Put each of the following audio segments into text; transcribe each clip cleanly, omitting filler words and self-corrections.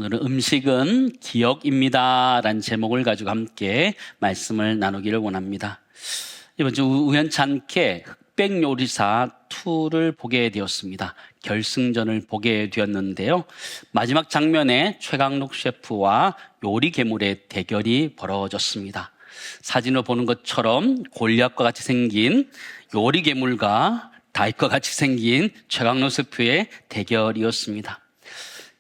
오늘은 음식은 기억입니다 라는 제목을 가지고 함께 말씀을 나누기를 원합니다. 이번 주 우연찮게 흑백요리사 2를 보게 되었습니다. 결승전을 보게 되었는데요. 마지막 장면에 최강록 셰프와 요리 괴물의 대결이 벌어졌습니다. 사진을 보는 것처럼 골리앗과 같이 생긴 요리 괴물과 다윗과 같이 생긴 최강록 셰프의 대결이었습니다.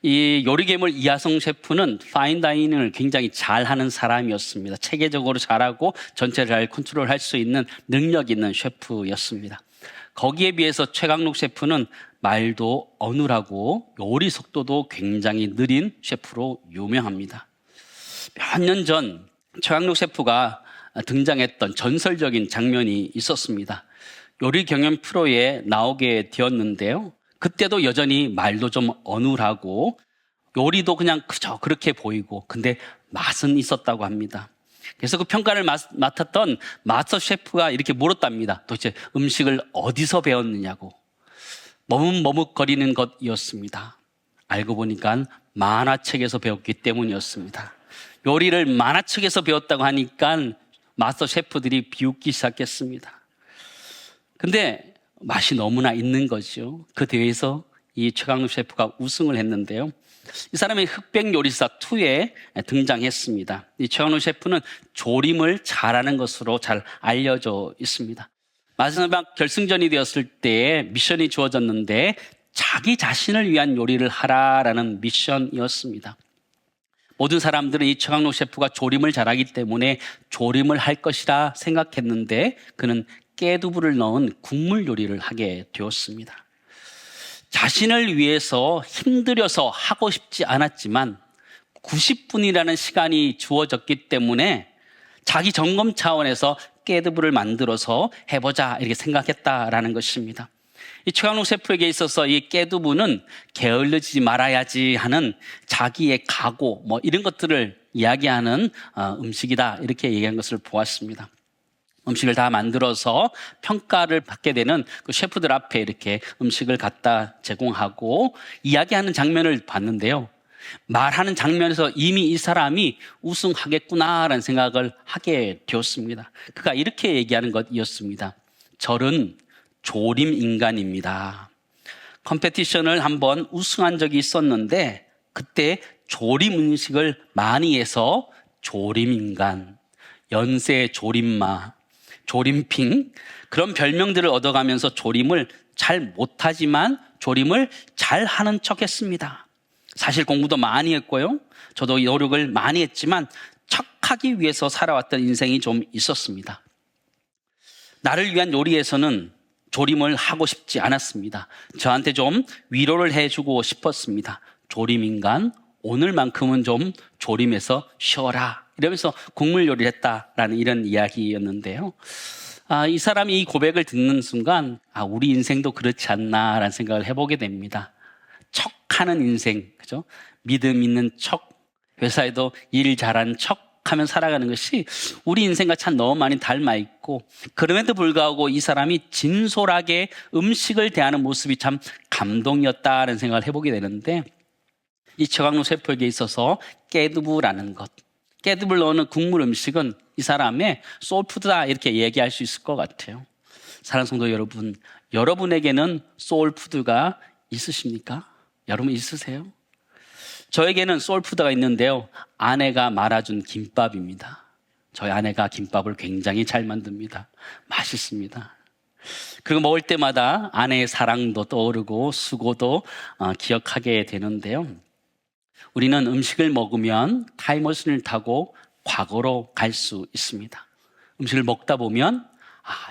이 요리 괴물 이하성 셰프는 파인다이닝을 굉장히 잘하는 사람이었습니다. 체계적으로 잘하고 전체를 잘 컨트롤할 수 있는 능력 있는 셰프였습니다. 거기에 비해서 최강록 셰프는 말도 어눌하고 요리 속도도 굉장히 느린 셰프로 유명합니다. 몇 년 전 최강록 셰프가 등장했던 전설적인 장면이 있었습니다. 요리 경연 프로에 나오게 되었는데요. 그때도 여전히 말도 좀 어눌하고 요리도 그냥 그저 그렇게 보이고 근데 맛은 있었다고 합니다. 그래서 그 평가를 맡았던 마스터 셰프가 이렇게 물었답니다. 도대체 음식을 어디서 배웠느냐고. 머뭇머뭇거리는 것이었습니다. 알고 보니까 만화책에서 배웠기 때문이었습니다. 요리를 만화책에서 배웠다고 하니까 마스터 셰프들이 비웃기 시작했습니다. 근데 맛이 너무나 있는 거죠. 그 대회에서 이 최강록 셰프가 우승을 했는데요. 이 사람이 흑백요리사 2에 등장했습니다. 이 최강록 셰프는 조림을 잘하는 것으로 잘 알려져 있습니다. 마지막 결승전이 되었을 때 미션이 주어졌는데 자기 자신을 위한 요리를 하라라는 미션이었습니다. 모든 사람들은 이 최강록 셰프가 조림을 잘하기 때문에 조림을 할 것이라 생각했는데 그는 깨두부를 넣은 국물 요리를 하게 되었습니다. 자신을 위해서 힘들여서 하고 싶지 않았지만 90분이라는 시간이 주어졌기 때문에 자기 점검 차원에서 깨두부를 만들어서 해보자 이렇게 생각했다라는 것입니다. 이 최강록 셰프에게 있어서 이 깨두부는 게을러지지 말아야지 하는 자기의 각오 이런 것들을 이야기하는 음식이다 이렇게 얘기한 것을 보았습니다. 음식을 다 만들어서 평가를 받게 되는 그 셰프들 앞에 이렇게 음식을 갖다 제공하고 이야기하는 장면을 봤는데요. 말하는 장면에서 이미 이 사람이 우승하겠구나라는 생각을 하게 되었습니다. 그가 이렇게 얘기하는 것이었습니다. 저는 조림 인간입니다. 컴페티션을 한번 우승한 적이 있었는데 그때 조림 음식을 많이 해서 조림 인간, 연세 조림마, 조림핑 그런 별명들을 얻어가면서 조림을 잘 못하지만 조림을 잘하는 척했습니다. 사실 공부도 많이 했고요. 저도 노력을 많이 했지만 척하기 위해서 살아왔던 인생이 좀 있었습니다. 나를 위한 요리에서는 조림을 하고 싶지 않았습니다. 저한테 좀 위로를 해주고 싶었습니다. 조림인간 오늘만큼은 좀 조림해서 쉬어라 이러면서 국물 요리를 했다라는 이런 이야기였는데요. 이 사람이 이 고백을 듣는 순간 우리 인생도 그렇지 않나라는 생각을 해보게 됩니다. 척하는 인생, 그죠? 믿음 있는 척, 회사에도 일 잘하는 척 하면 살아가는 것이 우리 인생과 참 너무 많이 닮아 있고 그럼에도 불구하고 이 사람이 진솔하게 음식을 대하는 모습이 참 감동이었다라는 생각을 해보게 되는데 이 최강록 셰프에게 있어서 깨두부라는 것, 깨두부를 넣는 국물 음식은 이 사람의 소울푸드다 이렇게 얘기할 수 있을 것 같아요. 사랑하는 성도 여러분, 여러분에게는 소울푸드가 있으십니까? 여러분 있으세요? 저에게는 소울푸드가 있는데요. 아내가 말아준 김밥입니다. 저희 아내가 김밥을 굉장히 잘 만듭니다. 맛있습니다. 그리고 먹을 때마다 아내의 사랑도 떠오르고 수고도 기억하게 되는데요. 우리는 음식을 먹으면 타임머신을 타고 과거로 갈 수 있습니다. 음식을 먹다 보면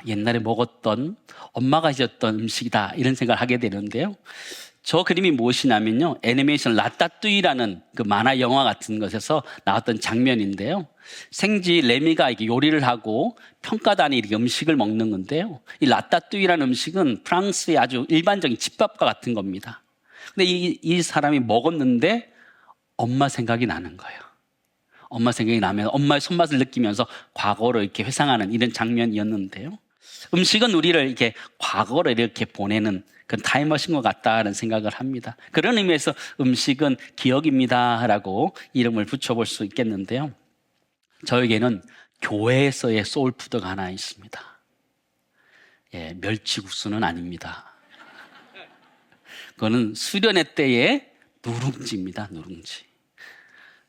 옛날에 먹었던 엄마가 해줬던 음식이다 이런 생각을 하게 되는데요. 저 그림이 무엇이냐면요. 애니메이션 라따뚜이라는 그 만화 영화 같은 것에서 나왔던 장면인데요. 생쥐 레미가 이렇게 요리를 하고 평가단이 이렇게 음식을 먹는 건데요. 이 라따뚜이라는 음식은 프랑스의 아주 일반적인 집밥과 같은 겁니다. 근데 이 사람이 먹었는데 엄마 생각이 나는 거예요. 엄마 생각이 나면 엄마의 손맛을 느끼면서 과거로 이렇게 회상하는 이런 장면이었는데요. 음식은 우리를 이렇게 과거로 이렇게 보내는 그런 타임머신 것 같다는 생각을 합니다. 그런 의미에서 음식은 기억입니다라고 이름을 붙여볼 수 있겠는데요. 저에게는 교회에서의 소울푸드가 하나 있습니다. 예, 멸치국수는 아닙니다. 그거는 수련회 때의 누룽지입니다. 누룽지.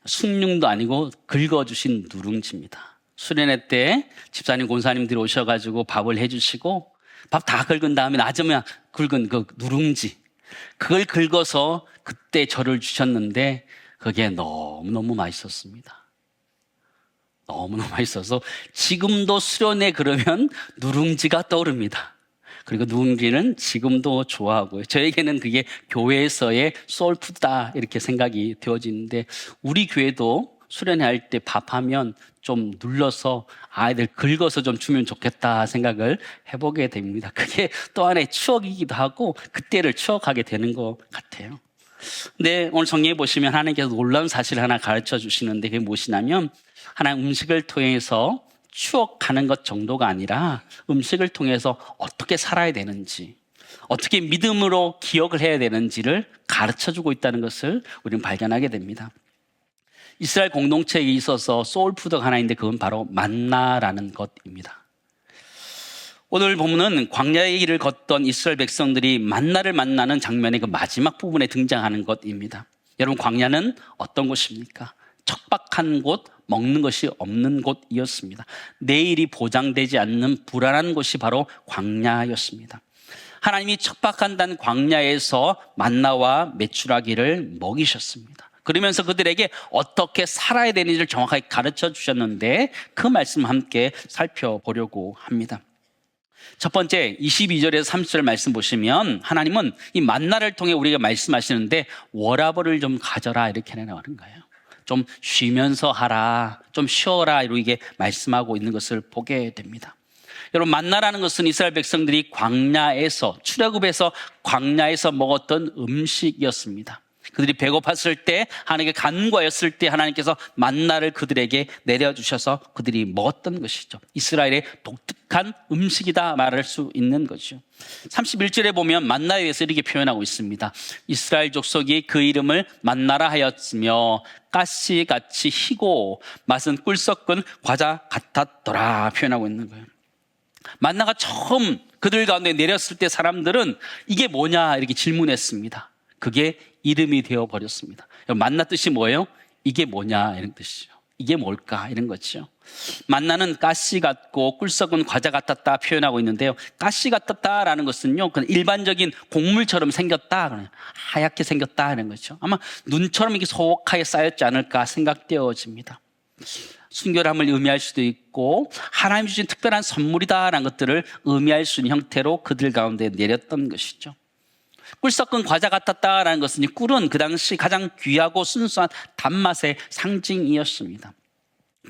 숭늉도 아니고 긁어주신 누룽지입니다. 수련회 때 집사님, 권사님들이 오셔가지고 밥을 해주시고 밥 다 긁은 다음에 나중에 긁은 그 누룽지, 그걸 긁어서 그때 저를 주셨는데 그게 너무너무 맛있었습니다. 너무너무 맛있어서 지금도 수련회 그러면 누룽지가 떠오릅니다. 그리고 누룽지는 지금도 좋아하고요. 저에게는 그게 교회에서의 소울푸드다 이렇게 생각이 되어지는데, 우리 교회도 수련회 할 때 밥하면 좀 눌러서 아이들 긁어서 좀 주면 좋겠다 생각을 해보게 됩니다. 그게 또 하나의 추억이기도 하고 그때를 추억하게 되는 것 같아요. 근데 오늘 성경에 보시면 하나님께서 놀라운 사실 하나 가르쳐 주시는데, 그게 무엇이냐면 하나님 음식을 통해서 추억하는 것 정도가 아니라 음식을 통해서 어떻게 살아야 되는지, 어떻게 믿음으로 기억을 해야 되는지를 가르쳐주고 있다는 것을 우리는 발견하게 됩니다. 이스라엘 공동체에 있어서 소울푸드가 하나 있는데 그건 바로 만나라는 것입니다. 오늘 본문은 광야의 길을 걷던 이스라엘 백성들이 만나를 만나는 장면의 그 마지막 부분에 등장하는 것입니다. 여러분, 광야는 어떤 곳입니까? 척박한 곳, 먹는 것이 없는 곳이었습니다. 내일이 보장되지 않는 불안한 곳이 바로 광야였습니다. 하나님이 척박한다는 광야에서 만나와 메추라기를 먹이셨습니다. 그러면서 그들에게 어떻게 살아야 되는지를 정확하게 가르쳐 주셨는데, 그 말씀 함께 살펴보려고 합니다. 첫 번째 22절에서 30절 말씀 보시면 하나님은 이 만나를 통해 우리가 말씀하시는데 워라밸을 좀 가져라 이렇게 나오는 거예요. 좀 쉬면서 하라, 좀 쉬어라, 이렇게 말씀하고 있는 것을 보게 됩니다. 여러분, 만나라는 것은 이스라엘 백성들이 광야에서, 출애굽에서 광야에서 먹었던 음식이었습니다. 그들이 배고팠을 때, 하나님께 간과했을 때 하나님께서 만나를 그들에게 내려주셔서 그들이 먹었던 것이죠. 이스라엘의 독특한 음식이다 말할 수 있는 거죠. 31절에 보면 만나에 대해서 이렇게 표현하고 있습니다. 이스라엘 족속이 그 이름을 만나라 하였으며 가시같이 희고 맛은 꿀 섞은 과자 같았더라 표현하고 있는 거예요. 만나가 처음 그들 가운데 내렸을 때 사람들은 이게 뭐냐 이렇게 질문했습니다. 그게 이름이 되어버렸습니다. 만나 뜻이 뭐예요? 이게 뭐냐 이런 뜻이죠. 이게 뭘까 이런 거죠. 만나는 가시 같고 꿀 썩은 과자 같았다 표현하고 있는데요. 가시 같았다라는 것은요, 그냥 일반적인 곡물처럼 생겼다, 하얗게 생겼다 이런 거죠. 아마 눈처럼 이렇게 소복하게 쌓였지 않을까 생각되어집니다. 순결함을 의미할 수도 있고 하나님 주신 특별한 선물이다라는 것들을 의미할 수 있는 형태로 그들 가운데 내렸던 것이죠. 꿀 섞은 과자 같았다라는 것은, 이 꿀은 그 당시 가장 귀하고 순수한 단맛의 상징이었습니다.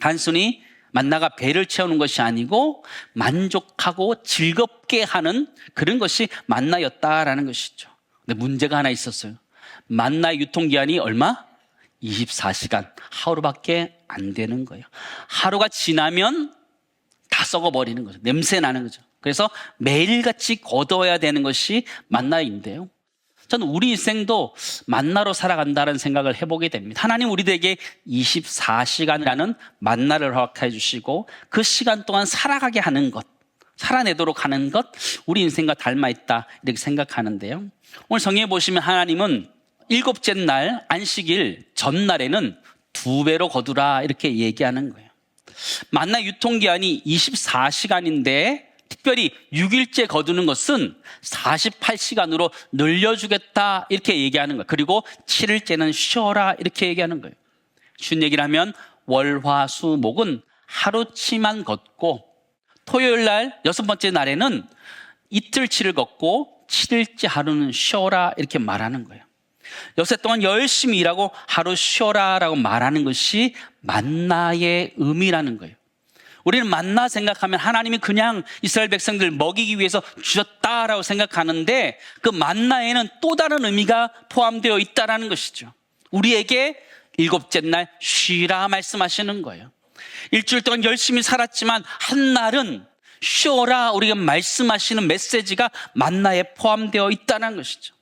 단순히 만나가 배를 채우는 것이 아니고 만족하고 즐겁게 하는 그런 것이 만나였다라는 것이죠. 근데 문제가 하나 있었어요. 만나의 유통기한이 얼마? 24시간, 하루밖에 안 되는 거예요. 하루가 지나면 다 썩어버리는 거죠. 냄새 나는 거죠. 그래서 매일같이 거둬야 되는 것이 만나인데요, 저는 우리 인생도 만나로 살아간다는 생각을 해보게 됩니다. 하나님 우리들에게 24시간이라는 만나를 허락해 주시고 그 시간 동안 살아가게 하는 것, 살아내도록 하는 것, 우리 인생과 닮아있다 이렇게 생각하는데요, 오늘 성경에 보시면 하나님은 일곱째 날 안식일 전날에는 2배로 거두라 이렇게 얘기하는 거예요. 만나 유통기한이 24시간인데 특별히 6일째 거두는 것은 48시간으로 늘려주겠다 이렇게 얘기하는 거예요. 그리고 7일째는 쉬어라 이렇게 얘기하는 거예요. 쉬운 얘기를 하면 월화수목은 하루치만 걷고 토요일 날 6번째 날에는 이틀치를 걷고 7일째 하루는 쉬어라 이렇게 말하는 거예요. 여세 동안 열심히 일하고 하루 쉬어라 라고 말하는 것이 만나의 의미라는 거예요. 우리는 만나 생각하면 하나님이 그냥 이스라엘 백성들 먹이기 위해서 주셨다라고 생각하는데, 그 만나에는 또 다른 의미가 포함되어 있다는 것이죠. 우리에게 7째 날 쉬라 말씀하시는 거예요. 일주일 동안 열심히 살았지만 한 날은 쉬어라 우리가 말씀하시는 메시지가 만나에 포함되어 있다는 것이죠.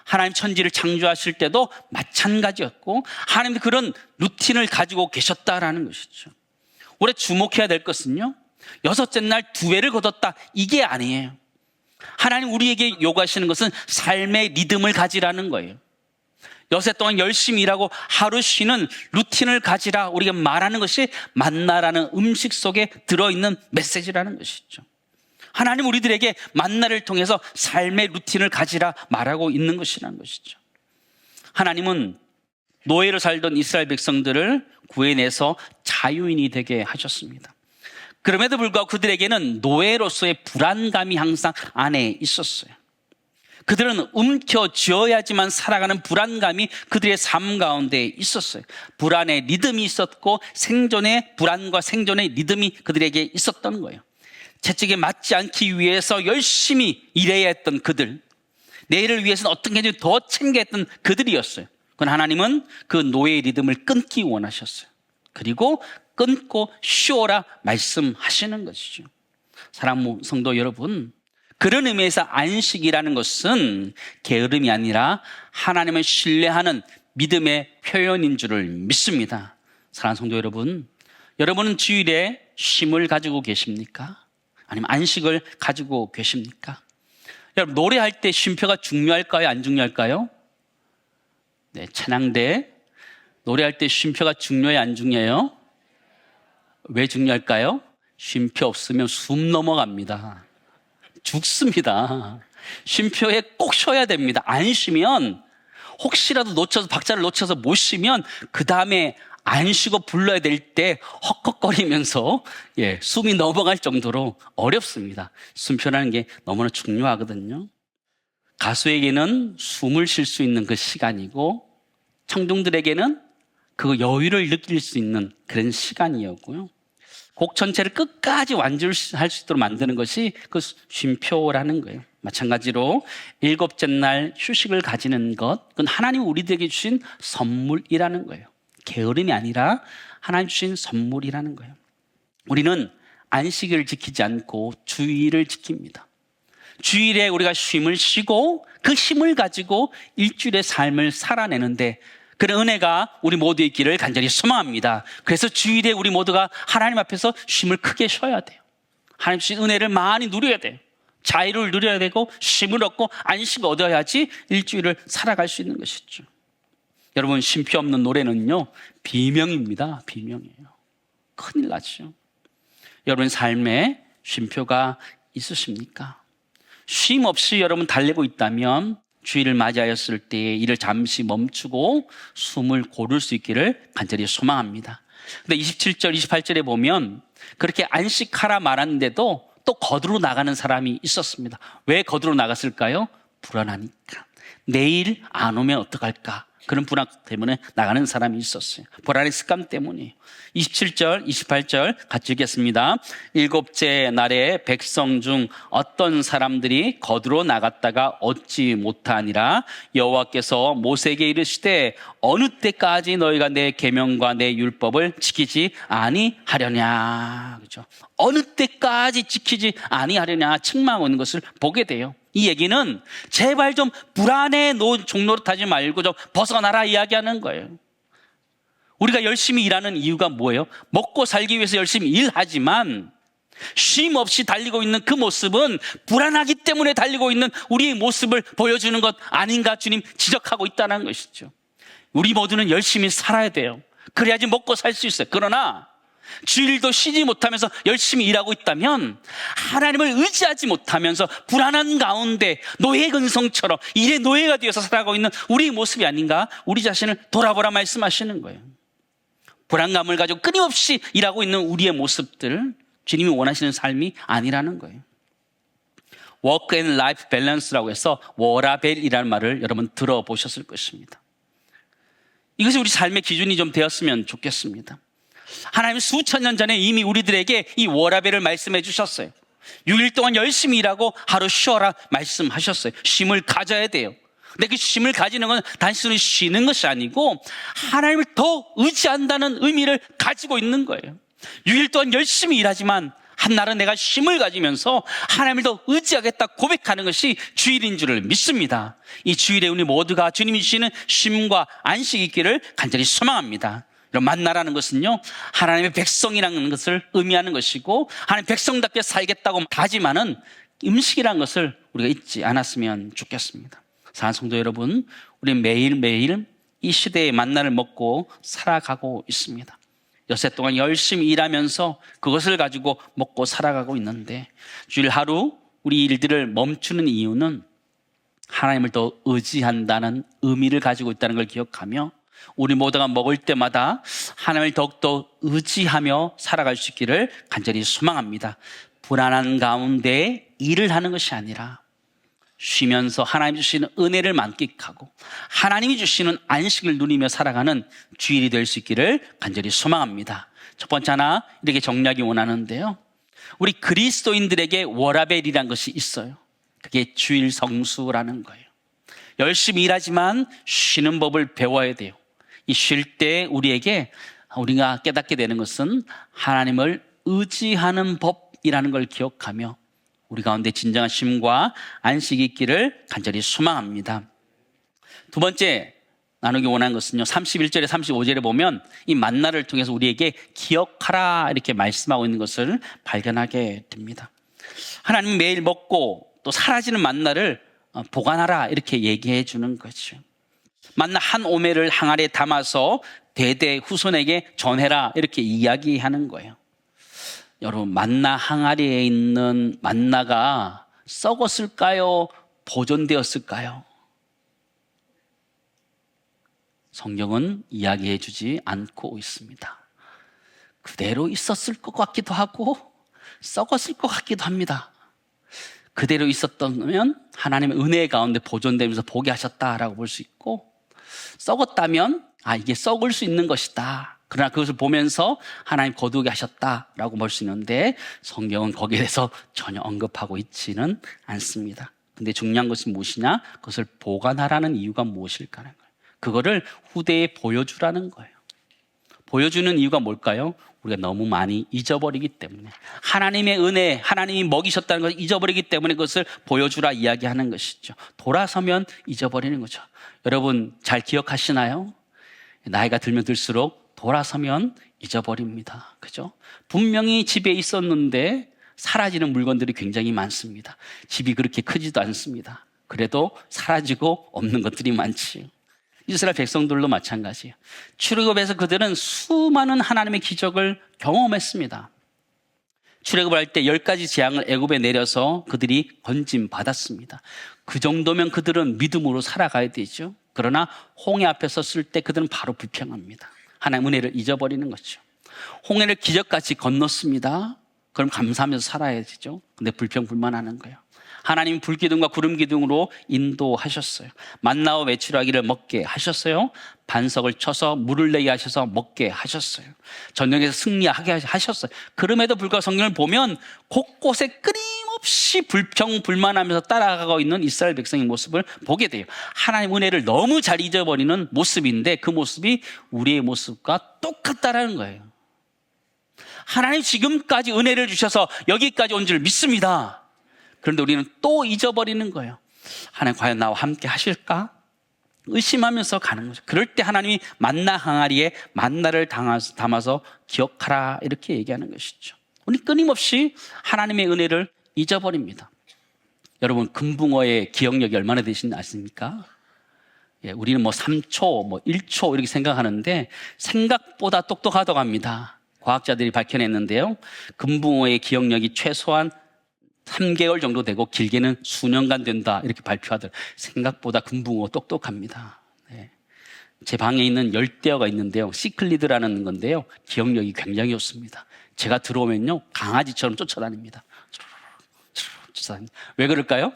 하나님 천지를 창조하실 때도 마찬가지였고 하나님도 그런 루틴을 가지고 계셨다라는 것이죠. 우리 주목해야 될 것은요, 여섯째 날 두 배를 거뒀다, 이게 아니에요. 하나님 우리에게 요구하시는 것은 삶의 리듬을 가지라는 거예요. 여세 동안 열심히 일하고 하루 쉬는 루틴을 가지라 우리가 말하는 것이 만나라는 음식 속에 들어있는 메시지라는 것이죠. 하나님 우리들에게 만나를 통해서 삶의 루틴을 가지라 말하고 있는 것이라는 것이죠. 하나님은 노예로 살던 이스라엘 백성들을 구해내서 자유인이 되게 하셨습니다. 그럼에도 불구하고 그들에게는 노예로서의 불안감이 항상 안에 있었어요. 그들은 움켜쥐어야지만 살아가는 불안감이 그들의 삶 가운데 있었어요. 불안의 리듬이 있었고 생존의 불안과 생존의 리듬이 그들에게 있었던 거예요. 채찍에 맞지 않기 위해서 열심히 일해야 했던 그들, 내일을 위해서는 어떤 게 더 챙겨야 했던 그들이었어요. 그러나 하나님은 그 노예의 리듬을 끊기 원하셨어요. 그리고 끊고 쉬어라 말씀하시는 것이죠. 사랑하는 성도 여러분, 그런 의미에서 안식이라는 것은 게으름이 아니라 하나님을 신뢰하는 믿음의 표현인 줄을 믿습니다. 사랑하는 성도 여러분, 여러분은 주일에 쉼을 가지고 계십니까? 아니면 안식을 가지고 계십니까? 여러분, 노래할 때 쉼표가 중요할까요? 안 중요할까요? 네, 찬양대 노래할 때 쉼표가 중요해요? 안 중요해요? 왜 중요할까요? 쉼표 없으면 숨 넘어갑니다. 죽습니다. 쉼표에 꼭 쉬어야 됩니다. 안 쉬면 혹시라도 박자를 놓쳐서 못 쉬면 그 다음에 안 쉬고 불러야 될 때 헉헉거리면서 숨이 넘어갈 정도로 어렵습니다. 숨표라는 게 너무나 중요하거든요. 가수에게는 숨을 쉴 수 있는 그 시간이고 청중들에게는 그 여유를 느낄 수 있는 그런 시간이었고요. 곡 전체를 끝까지 완주할 수 있도록 만드는 것이 그 쉼표라는 거예요. 마찬가지로 일곱째 날 휴식을 가지는 것, 그건 하나님이 우리들에게 주신 선물이라는 거예요. 게으름이 아니라 하나님 주신 선물이라는 거예요. 우리는 안식을 지키지 않고 주일을 지킵니다. 주일에 우리가 쉼을 쉬고 그 힘을 가지고 일주일의 삶을 살아내는데 그런 은혜가 우리 모두에 있기를 간절히 소망합니다. 그래서 주일에 우리 모두가 하나님 앞에서 쉼을 크게 쉬어야 돼요. 하나님 주신 은혜를 많이 누려야 돼요. 자유를 누려야 되고 쉼을 얻고 안식을 얻어야지 일주일을 살아갈 수 있는 것이죠. 여러분, 쉼표 없는 노래는요, 비명입니다. 비명이에요. 큰일 나죠. 여러분 삶에 쉼표가 있으십니까? 쉼 없이 여러분 달리고 있다면 주일을 맞이하였을 때 일을 잠시 멈추고 숨을 고를 수 있기를 간절히 소망합니다. 근데 27절, 28절에 보면 그렇게 안식하라 말하는데도 또 거두로 나가는 사람이 있었습니다. 왜 거두로 나갔을까요? 불안하니까. 내일 안 오면 어떡할까? 그런 불안 때문에 나가는 사람이 있었어요. 불안의 습관 때문이에요. 27절, 28절 같이 읽겠습니다. 일곱째 날에 백성 중 어떤 사람들이 거두로 나갔다가 얻지 못하니라. 여호와께서 모세에게 이르시되 어느 때까지 너희가 내 계명과 내 율법을 지키지 아니하려냐. 그렇죠? 어느 때까지 지키지 아니하려냐 책망하는 것을 보게 돼요. 이 얘기는 제발 좀 불안에 놓은 종노릇하지 말고 좀 벗어나라 이야기하는 거예요. 우리가 열심히 일하는 이유가 뭐예요? 먹고 살기 위해서 열심히 일하지만 쉼 없이 달리고 있는 그 모습은 불안하기 때문에 달리고 있는 우리의 모습을 보여주는 것 아닌가 주님 지적하고 있다는 것이죠. 우리 모두는 열심히 살아야 돼요. 그래야지 먹고 살 수 있어요. 그러나 주일도 쉬지 못하면서 열심히 일하고 있다면 하나님을 의지하지 못하면서 불안한 가운데 노예 근성처럼 일의 노예가 되어서 살아가고 있는 우리의 모습이 아닌가 우리 자신을 돌아보라 말씀하시는 거예요. 불안감을 가지고 끊임없이 일하고 있는 우리의 모습들 주님이 원하시는 삶이 아니라는 거예요. Work and Life Balance라고 해서 워라벨이라는 말을 여러분 들어보셨을 것입니다. 이것이 우리 삶의 기준이 좀 되었으면 좋겠습니다. 하나님 수천 년 전에 이미 우리들에게 이 워라벨을 말씀해 주셨어요. 6일 동안 열심히 일하고 하루 쉬어라 말씀하셨어요. 쉼을 가져야 돼요. 근데 그 쉼을 가지는 건 단순히 쉬는 것이 아니고 하나님을 더 의지한다는 의미를 가지고 있는 거예요. 6일 동안 열심히 일하지만 한날은 내가 쉼을 가지면서 하나님을 더 의지하겠다 고백하는 것이 주일인 줄을 믿습니다. 이 주일에 우리 모두가 주님이 주시는 쉼과 안식이 있기를 간절히 소망합니다. 이런 만나라는 것은요, 하나님의 백성이라는 것을 의미하는 것이고, 하나님 백성답게 살겠다고 다짐하는 음식이라는 것을 우리가 잊지 않았으면 좋겠습니다. 사랑하는 성도 여러분, 우리 매일매일 이 시대의 만나를 먹고 살아가고 있습니다. 여세 동안 열심히 일하면서 그것을 가지고 먹고 살아가고 있는데, 주일 하루 우리 일들을 멈추는 이유는 하나님을 더 의지한다는 의미를 가지고 있다는 걸 기억하며, 우리 모두가 먹을 때마다 하나님을 더욱더 의지하며 살아갈 수 있기를 간절히 소망합니다. 불안한 가운데 일을 하는 것이 아니라 쉬면서 하나님 주시는 은혜를 만끽하고 하나님이 주시는 안식을 누리며 살아가는 주일이 될 수 있기를 간절히 소망합니다. 첫 번째 하나 이렇게 정리하기 원하는데요, 우리 그리스도인들에게 워라벨이라는 것이 있어요. 그게 주일 성수라는 거예요. 열심히 일하지만 쉬는 법을 배워야 돼요. 이 쉴 때 우리가 깨닫게 되는 것은 하나님을 의지하는 법이라는 걸 기억하며 우리 가운데 진정한 쉼과 안식이 있기를 간절히 소망합니다. 두 번째 나누기 원하는 것은요, 31절에 35절에 보면 이 만나를 통해서 우리에게 기억하라 이렇게 말씀하고 있는 것을 발견하게 됩니다. 하나님 매일 먹고 또 사라지는 만나를 보관하라 이렇게 얘기해 주는 거죠. 만나 한 오매를 항아리에 담아서 대대 후손에게 전해라 이렇게 이야기하는 거예요. 여러분, 만나 항아리에 있는 만나가 썩었을까요? 보존되었을까요? 성경은 이야기해 주지 않고 있습니다. 그대로 있었을 것 같기도 하고 썩었을 것 같기도 합니다. 그대로 있었다면 하나님의 은혜 가운데 보존되면서 보게 하셨다라고 볼 수 있고, 썩었다면 이게 썩을 수 있는 것이다, 그러나 그것을 보면서 하나님 거두게 하셨다라고 볼 수 있는데, 성경은 거기에 대해서 전혀 언급하고 있지는 않습니다. 근데 중요한 것은 무엇이냐? 그것을 보관하라는 이유가 무엇일까 하는 거예요. 그거를 후대에 보여주라는 거예요. 보여주는 이유가 뭘까요? 우리가 너무 많이 잊어버리기 때문에, 하나님의 은혜, 하나님이 먹이셨다는 것을 잊어버리기 때문에 그것을 보여주라 이야기하는 것이죠. 돌아서면 잊어버리는 거죠. 여러분 잘 기억하시나요? 나이가 들면 들수록 돌아서면 잊어버립니다. 그죠? 분명히 집에 있었는데 사라지는 물건들이 굉장히 많습니다. 집이 그렇게 크지도 않습니다. 그래도 사라지고 없는 것들이 많지요. 이스라엘 백성들도 마찬가지예요. 출애굽에서 그들은 수많은 하나님의 기적을 경험했습니다. 출애굽을 할 때 10가지 재앙을 애굽에 내려서 그들이 건짐 받았습니다. 그 정도면 그들은 믿음으로 살아가야 되죠. 그러나 홍해 앞에 섰을 때 그들은 바로 불평합니다. 하나님 은혜를 잊어버리는 거죠. 홍해를 기적같이 건넜습니다. 그럼 감사하면서 살아야 되죠. 근데 불평불만하는 거예요. 하나님 불기둥과 구름기둥으로 인도하셨어요. 만나와 메추라기를 먹게 하셨어요. 반석을 쳐서 물을 내게 하셔서 먹게 하셨어요. 전쟁에서 승리하게 하셨어요. 그럼에도 불구하고 성경을 보면 곳곳에 끊임없이 불평불만하면서 따라가고 있는 이스라엘 백성의 모습을 보게 돼요. 하나님 은혜를 너무 잘 잊어버리는 모습인데, 그 모습이 우리의 모습과 똑같다라는 거예요. 하나님 지금까지 은혜를 주셔서 여기까지 온 줄 믿습니다. 그런데 우리는 또 잊어버리는 거예요. 하나님 과연 나와 함께 하실까? 의심하면서 가는 거죠. 그럴 때 하나님이 만나 항아리에 만나를 담아서 기억하라 이렇게 얘기하는 것이죠. 우리 끊임없이 하나님의 은혜를 잊어버립니다. 여러분, 금붕어의 기억력이 얼마나 되시는지 아십니까? 우리는 3초, 1초 이렇게 생각하는데 생각보다 똑똑하다고 합니다. 과학자들이 밝혀냈는데요, 금붕어의 기억력이 최소한 3개월 정도 되고 길게는 수년간 된다 이렇게 발표하더라고요. 생각보다 금붕어 똑똑합니다. 네. 제 방에 있는 열대어가 있는데요, 시클리드라는 건데요, 기억력이 굉장히 좋습니다. 제가 들어오면요 강아지처럼 쫓아다닙니다. 왜 그럴까요?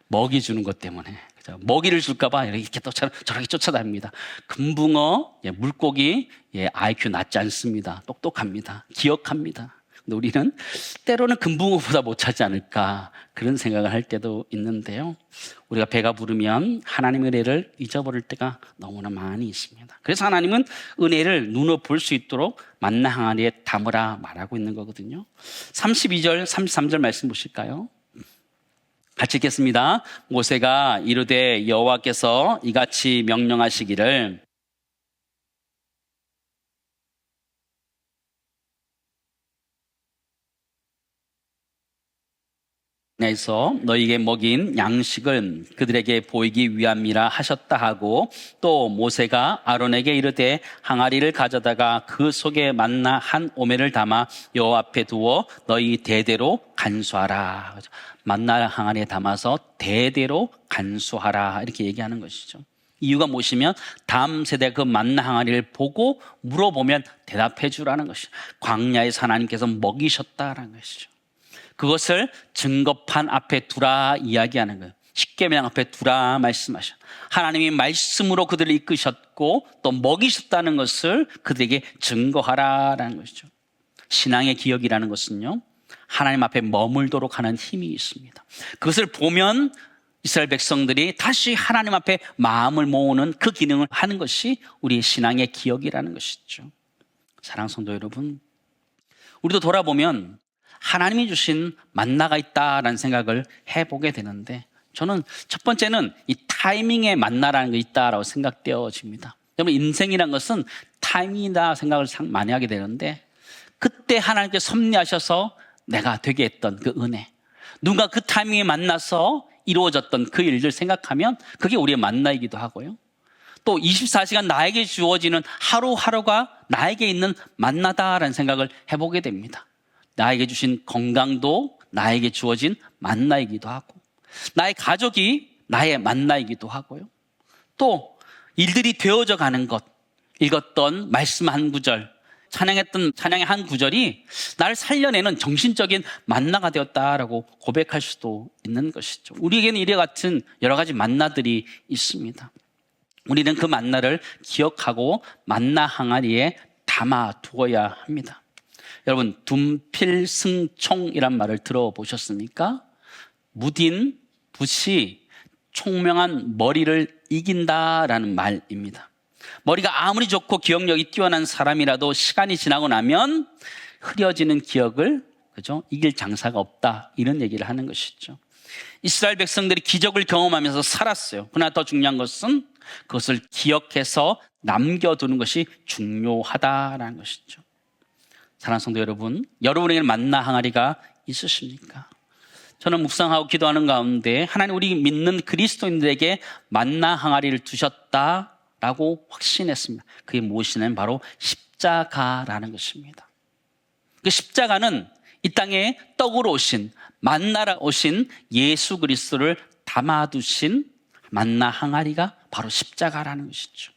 먹이 주는 것 때문에. 그죠? 먹이를 줄까봐 이렇게 저렇게 쫓아다닙니다. 금붕어, 물고기 IQ 낮지 않습니다. 똑똑합니다. 기억합니다. 근데 우리는 때로는 금붕어보다 못하지 않을까 그런 생각을 할 때도 있는데요. 우리가 배가 부르면 하나님의 은혜를 잊어버릴 때가 너무나 많이 있습니다. 그래서 하나님은 은혜를 눈으로 볼 수 있도록 만나 항아리에 담으라 말하고 있는 거거든요. 32절 33절 말씀 보실까요? 같이 읽겠습니다. 모세가 이르되 여호와께서 이같이 명령하시기를 에서 너희에게 먹인 양식을 그들에게 보이기 위함이라 하셨다 하고, 또 모세가 아론에게 이르되 항아리를 가져다가 그 속에 만나 한 오멜을 담아 여호와 앞에 두어 너희 대대로 간수하라. 만나 항아리에 담아서 대대로 간수하라 이렇게 얘기하는 것이죠. 이유가 무엇이면 다음 세대 그 만나 항아리를 보고 물어보면 대답해 주라는 것이죠. 광야에서 하나님께서 먹이셨다라는 것이죠. 그것을 증거판 앞에 두라 이야기하는 거예요. 십계명 앞에 두라 말씀하셔. 하나님이 말씀으로 그들을 이끄셨고 또 먹이셨다는 것을 그들에게 증거하라라는 것이죠. 신앙의 기억이라는 것은요, 하나님 앞에 머물도록 하는 힘이 있습니다. 그것을 보면 이스라엘 백성들이 다시 하나님 앞에 마음을 모으는 그 기능을 하는 것이 우리의 신앙의 기억이라는 것이죠. 사랑하는 성도 여러분, 우리도 돌아보면 하나님이 주신 만나가 있다라는 생각을 해보게 되는데, 저는 첫 번째는 이 타이밍에 만나라는 게 있다라고 생각되어집니다. 여러분, 인생이란 것은 타이밍이다 생각을 많이 하게 되는데, 그때 하나님께 섭리하셔서 내가 되게 했던 그 은혜, 누군가 그 타이밍에 만나서 이루어졌던 그 일들 생각하면 그게 우리의 만나이기도 하고요. 또 24시간 나에게 주어지는 하루하루가 나에게 있는 만나다라는 생각을 해보게 됩니다. 나에게 주신 건강도 나에게 주어진 만나이기도 하고, 나의 가족이 나의 만나이기도 하고요. 또 일들이 되어져 가는 것, 읽었던 말씀 한 구절, 찬양했던 찬양의 한 구절이 나를 살려내는 정신적인 만나가 되었다라고 고백할 수도 있는 것이죠. 우리에게는 이와 같은 여러 가지 만나들이 있습니다. 우리는 그 만나를 기억하고 만나 항아리에 담아 두어야 합니다. 여러분, 둔필승총이란 말을 들어보셨습니까? 무딘 붓이 총명한 머리를 이긴다라는 말입니다. 머리가 아무리 좋고 기억력이 뛰어난 사람이라도 시간이 지나고 나면 흐려지는 기억을 이길 장사가 없다, 이런 얘기를 하는 것이죠. 이스라엘 백성들이 기적을 경험하면서 살았어요. 그러나 더 중요한 것은 그것을 기억해서 남겨두는 것이 중요하다라는 것이죠. 사랑하는 성도 여러분, 여러분에게 만나 항아리가 있으십니까? 저는 묵상하고 기도하는 가운데 하나님, 우리 믿는 그리스도인들에게 만나 항아리를 두셨다라고 확신했습니다. 그게 무엇이냐면 바로 십자가라는 것입니다. 그 십자가는 이 땅에 떡으로 오신, 만나러 오신 예수 그리스도를 담아두신 만나 항아리가 바로 십자가라는 것이죠.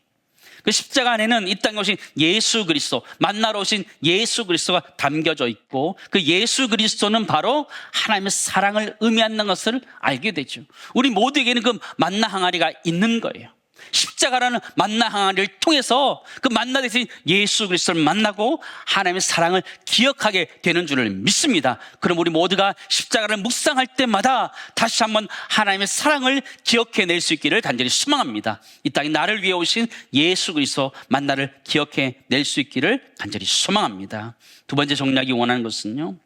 그 십자가 안에는 이 땅에 오신 예수 그리스도, 만나러 오신 예수 그리스도가 담겨져 있고, 그 예수 그리스도는 바로 하나님의 사랑을 의미하는 것을 알게 되죠. 우리 모두에게는 그 만나 항아리가 있는 거예요. 십자가라는 만나 항아리를 통해서 그 만나 되신 예수 그리스도를 만나고 하나님의 사랑을 기억하게 되는 줄을 믿습니다. 그럼 우리 모두가 십자가를 묵상할 때마다 다시 한번 하나님의 사랑을 기억해낼 수 있기를 간절히 소망합니다. 이 땅에 나를 위해 오신 예수 그리스도 만나를 기억해낼 수 있기를 간절히 소망합니다. 두 번째 정략이 원하는 것은요,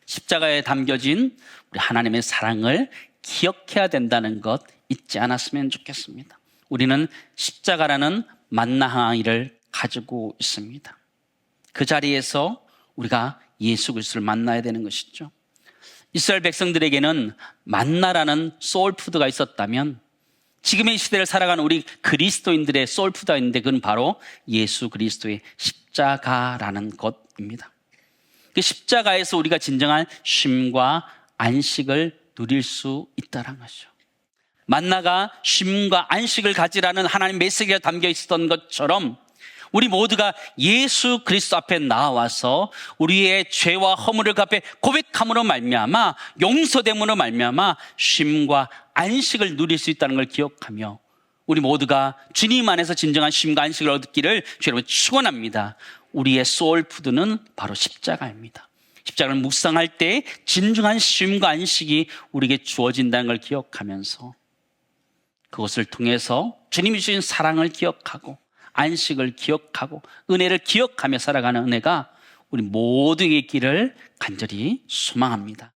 십자가에 담겨진 우리 하나님의 사랑을 기억해야 된다는 것 잊지 않았으면 좋겠습니다. 우리는 십자가라는 만나 항아리를 가지고 있습니다. 그 자리에서 우리가 예수 그리스도를 만나야 되는 것이죠. 이스라엘 백성들에게는 만나라는 소울푸드가 있었다면, 지금의 시대를 살아가는 우리 그리스도인들의 소울푸드가 있는데, 그건 바로 예수 그리스도의 십자가라는 것입니다. 그 십자가에서 우리가 진정한 쉼과 안식을 누릴 수 있다는 것이죠. 만나가 쉼과 안식을 가지라는 하나님 메시지가 담겨 있었던 것처럼, 우리 모두가 예수 그리스도 앞에 나와서 우리의 죄와 허물을 그 앞에 고백함으로 말미암아, 용서됨으로 말미암아 쉼과 안식을 누릴 수 있다는 걸 기억하며, 우리 모두가 주님 안에서 진정한 쉼과 안식을 얻기를 주 여러분 축원합니다. 우리의 소울푸드는 바로 십자가입니다. 십자가를 묵상할 때 진정한 쉼과 안식이 우리에게 주어진다는 걸 기억하면서 그것을 통해서 주님이 주신 사랑을 기억하고 안식을 기억하고 은혜를 기억하며 살아가는 은혜가 우리 모두에게 있기를 간절히 소망합니다.